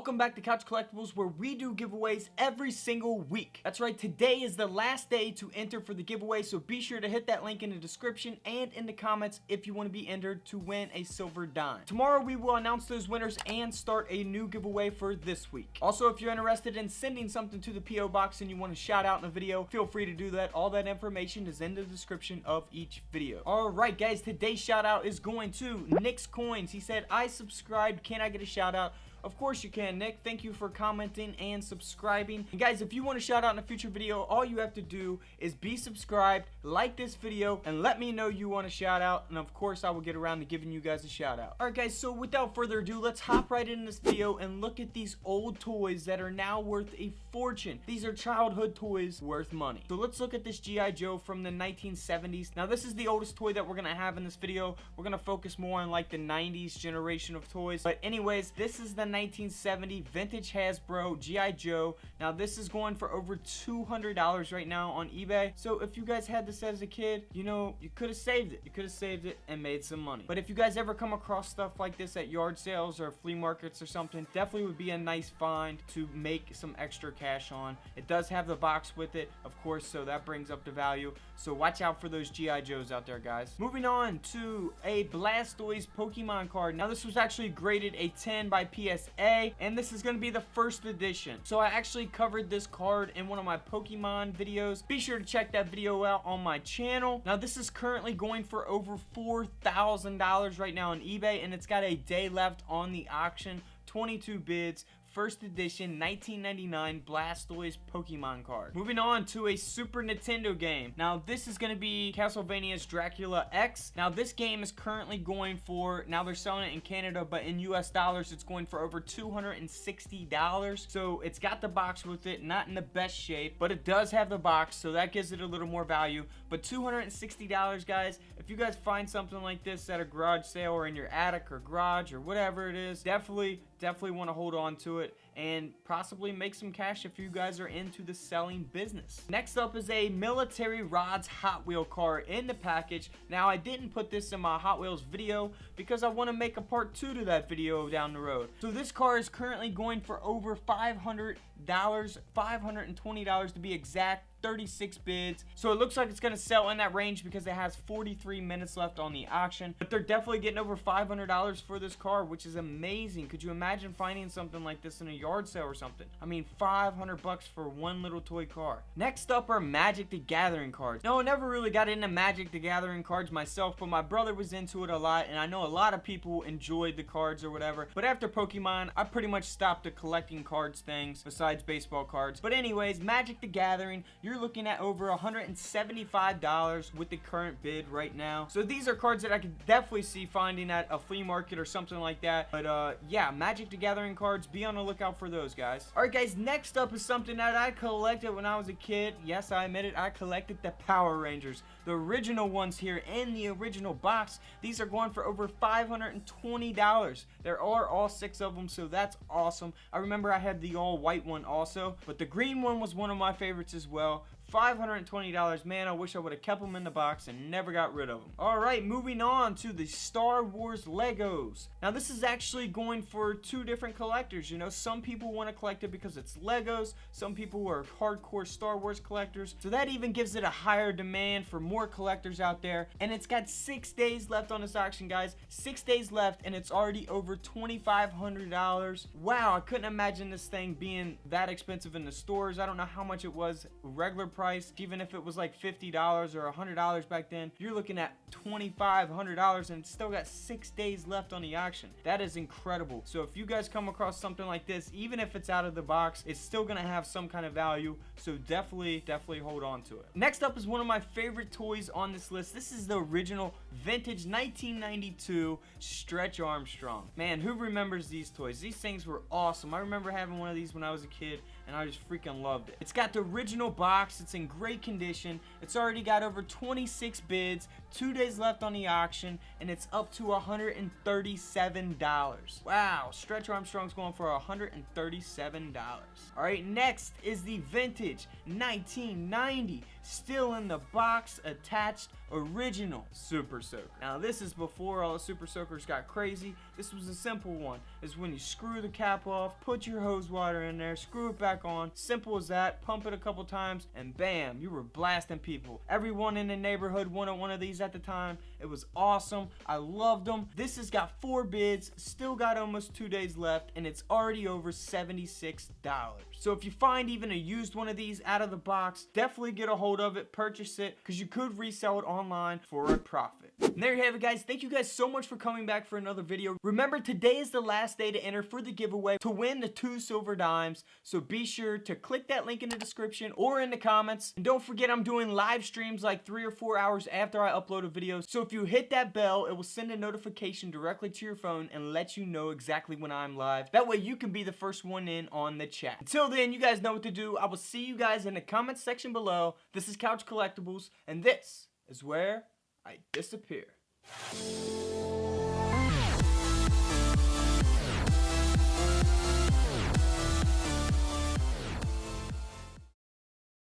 Welcome back to Couch Collectibles, where we do giveaways every single week. That's right, today is the last day to enter for the giveaway, so be sure to hit that link in the description and in the comments if you want to be entered to win a silver dime. Tomorrow we will announce those winners and start a new giveaway for this week. Also, if you're interested in sending something to the P.O. Box and you want to shout out in a video, feel free to do that. All that information is in the description of each video. Alright guys, today's shout out is going to Nick's Coins. He said, I subscribed, can I get a shout out? Of course you can, Nick. Thank you for commenting and subscribing. And guys, if you want a shout out in a future video, all you have to do is be subscribed, like this video, and let me know you want a shout out. And of course, I will get around to giving you guys a shout out. Alright guys, so without further ado, let's hop right in this video and look at these old toys that are now worth a fortune. These are childhood toys worth money. So let's look at this G.I. Joe from the 1970s. Now this is the oldest toy that we're going to have in this video. We're going to focus more on like the 90s generation of toys. But anyways, this is the 1970 vintage Hasbro G.I. Joe. Now this is going for over $200 right now on eBay. So if you guys had this as a kid, you know, you could have saved it. You could have saved it and made some money. But if you guys ever come across stuff like this at yard sales or flea markets or something, definitely would be a nice find to make some extra cash on. It does have the box with it, of course, so that brings up the value. So watch out for those G.I. Joes out there, guys. Moving on to a Blastoise Pokemon card. Now this was actually graded a 10 by PSA, and this is going to be the first edition. So I actually covered this card in one of my Pokemon videos. Be sure to check that video out on my channel. Now this is currently going for over $4,000 right now on eBay, and it's got a day left on the auction. 22 bids. First edition 1999 Blastoise Pokemon card. Moving on to a Super Nintendo game. Now this is going to be Castlevania's Dracula X. Now this game is currently going for, now they're selling it in Canada, but in US dollars it's going for over $260. So it's got the box with it, not in the best shape, but it does have the box, so that gives it a little more value. But $260, guys, if you guys find something like this at a garage sale or in your attic or garage or whatever it is, definitely want to hold on to it and possibly make some cash if you guys are into the selling business. Next up is a Military Rods Hot Wheel car in the package. Now I didn't put this in my Hot Wheels video because I want to make a part 2 to that video down the road. So this car is currently going for over $500, $520 to be exact. 36 bids, so it looks like it's going to sell in that range because it has 43 minutes left on the auction. But they're definitely getting over $500 for this car, which is amazing. Could you imagine finding something like this in a yard sale or something? I mean, 500 bucks for one little toy car. Next up are Magic the Gathering cards. No, I never really got into Magic the Gathering cards myself, but my brother was into it a lot, and I know a lot of people enjoyed the cards or whatever. But after Pokemon, I pretty much stopped the collecting cards things besides baseball cards. But anyways, Magic the Gathering, you're looking at over $175 with the current bid right now. So these are cards that I could definitely see finding at a flea market or something like that. But yeah, Magic the Gathering cards, be on the lookout for those, guys. Alright guys, next up is something that I collected when I was a kid. Yes, I admit it, I collected the Power Rangers. The original ones here in the original box. These are going for over $520. There are all 6 of them, so that's awesome. I remember I had the all white one also, but the green one was one of my favorites as well. $520, man, I wish I would have kept them in the box and never got rid of them. Alright, moving on to the Star Wars Legos. Now this is actually going for 2 different collectors. You know, some people want to collect it because it's Legos. Some people are hardcore Star Wars collectors. So that even gives it a higher demand for more collectors out there. And it's got 6 days left on this auction, guys. 6 days left and it's already over $2,500. Wow, I couldn't imagine this thing being that expensive in the stores. I don't know how much it was regular price. Even if it was like $50 or $100 back then, you're looking at $2,500 and it's still got 6 days left on the auction. That is incredible. So if you guys come across something like this, even if it's out of the box, it's still gonna have some kind of value. So definitely hold on to it. Next up is one of my favorite toys on this list. This is the original vintage 1992 Stretch Armstrong. Man, who remembers these toys? These things were awesome. I remember having one of these when I was a kid. and I just freaking loved it. It's got the original box. It's in great condition. It's already got over 26 bids, 2 days left on the auction, and it's up to $137. Wow, Stretch Armstrong's going for $137. All right, next is the vintage 1990, still in the box, attached, original Super Soaker. Now this is before all the Super Soakers got crazy. This was a simple one. It's when you screw the cap off, put your hose water in there, screw it back on, simple as that, pump it a couple times, and bam, you were blasting people. Everyone in the neighborhood wanted one of these at the time. It was awesome. I loved them. This has got 4 bids, still got almost 2 days left, and it's already over $76. So if you find even a used one of these out of the box, definitely get a hold of it, purchase it, because you could resell it online for a profit. And there you have it, guys. Thank you guys so much for coming back for another video. Remember, today is the last day to enter for the giveaway to win the 2 silver dimes, so be sure to click that link in the description or in the comments. And don't forget, I'm doing live streams like 3 or 4 hours after I upload a video, so if you hit that bell, it will send a notification directly to your phone and let you know exactly when I'm live. That way you can be the first one in on the chat. Until then, you guys know what to do. I will see you guys in the comments section below. This is Couch Collectibles, and this is where I disappear.